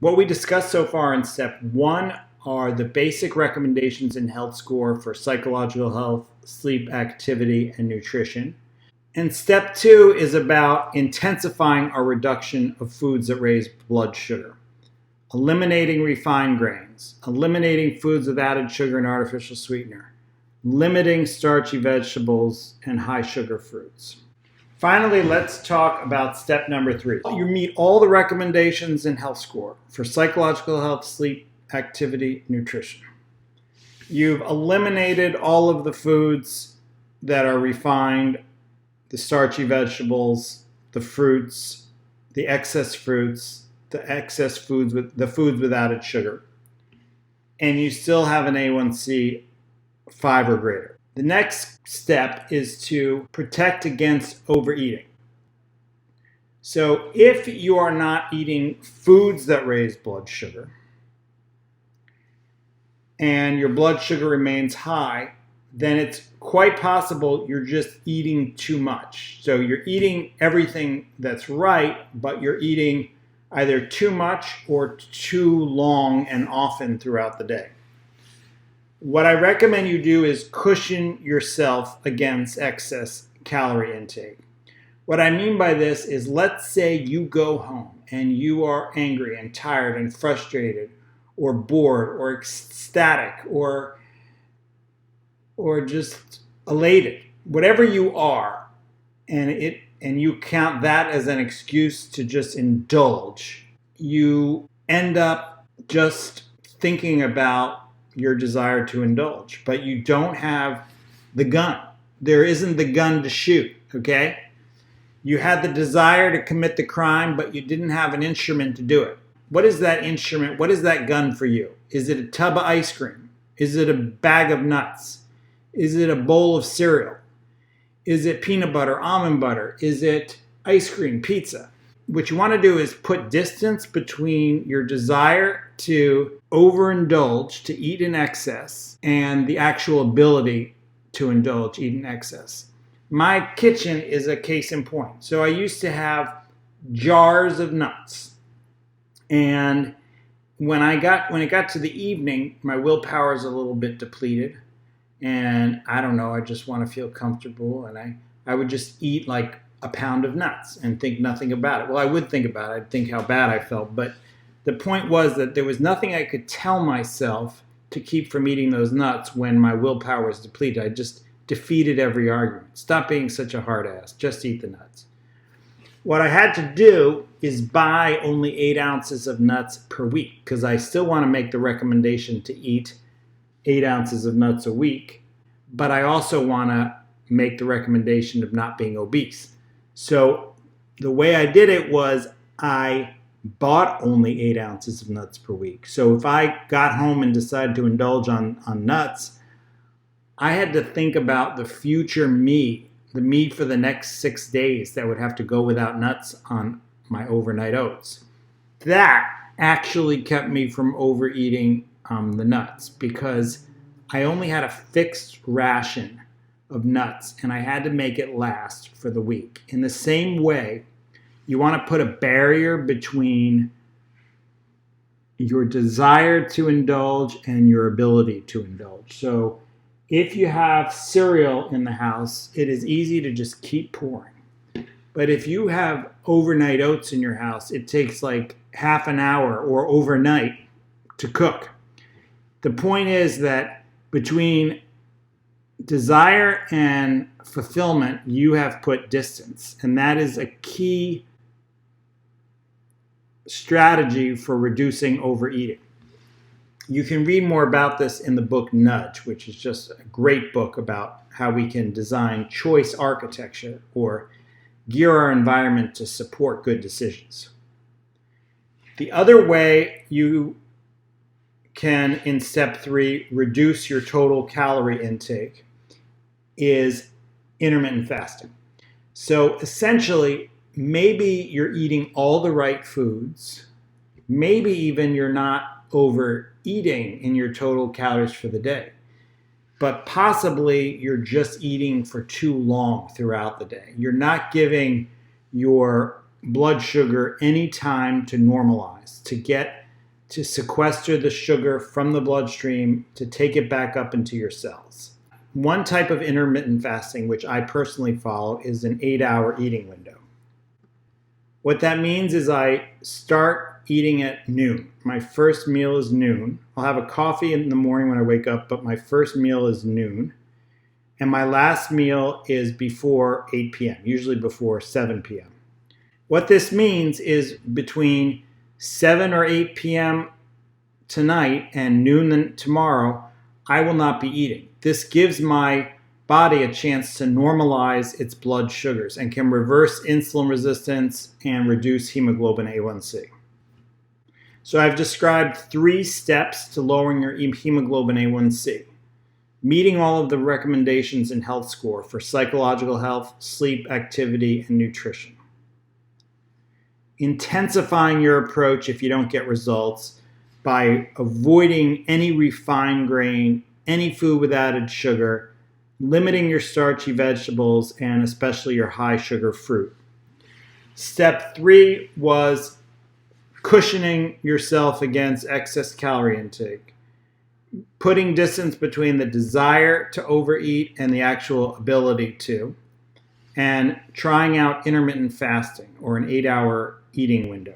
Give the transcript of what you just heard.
What we discussed so far in step 1 are the basic recommendations in health score for psychological health, sleep, activity, and nutrition. And step 2 is about intensifying our reduction of foods that raise blood sugar, eliminating refined grains, eliminating foods with added sugar and artificial sweetener, limiting starchy vegetables and high sugar fruits. Finally, let's talk about step number 3. You meet all the recommendations in health score for psychological health, sleep, activity, nutrition. You've eliminated all of the foods that are refined, the starchy vegetables, the fruits, the excess fruits, the excess foods the foods with added sugar. And you still have an A1C 5 or greater. The next step is to protect against overeating. So if you are not eating foods that raise blood sugar and your blood sugar remains high, then it's quite possible you're just eating too much. So you're eating everything that's right, but you're eating either too much or too long and often throughout the day. What I recommend you do is cushion yourself against excess calorie intake. What I mean by this is, let's say you go home and you are angry and tired and frustrated or bored or ecstatic or just elated, whatever you are, and you count that as an excuse to just indulge, you end up just thinking about your desire to indulge, but you don't have the gun. There isn't the gun to shoot, okay? You had the desire to commit the crime, but you didn't have an instrument to do it. What is that instrument? What is that gun for you? Is it a tub of ice cream? Is it a bag of nuts? Is it a bowl of cereal? Is it peanut butter, almond butter? Is it ice cream, pizza? What you want to do is put distance between your desire to overindulge, to eat in excess, and the actual ability to indulge, eat in excess. My kitchen is a case in point. So I used to have jars of nuts. And when it got to the evening, my willpower is a little bit depleted. And I don't know, I just want to feel comfortable. And I would just eat like a pound of nuts and think nothing about it. Well, I would think about it. I'd think how bad I felt. But the point was that there was nothing I could tell myself to keep from eating those nuts when my willpower was depleted. I just defeated every argument. Stop being such a hard ass. Just eat the nuts. What I had to do is buy only 8 ounces of nuts per week, because I still want to make the recommendation to eat 8 ounces of nuts a week, but I also want to make the recommendation of not being obese. So the way I did it was I bought only 8 ounces of nuts per week. So if I got home and decided to indulge on nuts, I had to think about the future me, the me for the next 6 days that would have to go without nuts on my overnight oats. That actually kept me from overeating the nuts, because I only had a fixed ration of nuts and I had to make it last for the week. In the same way, you want to put a barrier between your desire to indulge and your ability to indulge. So if you have cereal in the house, it is easy to just keep pouring. But if you have overnight oats in your house, it takes like half an hour or overnight to cook. The point is that between desire and fulfillment, you have put distance. And that is a key strategy for reducing overeating. You can read more about this in the book Nudge, which is just a great book about how we can design choice architecture or gear our environment to support good decisions. The other way you can, in step 3, reduce your total calorie intake is intermittent fasting. So essentially, maybe you're eating all the right foods. Maybe even you're not overeating in your total calories for the day. But possibly you're just eating for too long throughout the day. You're not giving your blood sugar any time to normalize, to get to sequester the sugar from the bloodstream to take it back up into your cells. One type of intermittent fasting, which I personally follow, is an 8-hour eating window. What that means is I start eating at noon. My first meal is noon. I'll have a coffee in the morning when I wake up, but my first meal is noon. And my last meal is before 8 p.m., usually before 7 p.m. What this means is between 7 or 8 p.m. tonight and noon tomorrow, I will not be eating. This gives my body a chance to normalize its blood sugars and can reverse insulin resistance and reduce hemoglobin A1c. So I've described 3 steps to lowering your hemoglobin A1c. Meeting all of the recommendations in Health Score for psychological health, sleep, activity, and nutrition. Intensifying your approach if you don't get results by avoiding any refined grain, any food with added sugar, limiting your starchy vegetables, and especially your high sugar fruit. Step 3 was cushioning yourself against excess calorie intake. Putting distance between the desire to overeat and the actual ability to, and trying out intermittent fasting or an 8-hour eating window.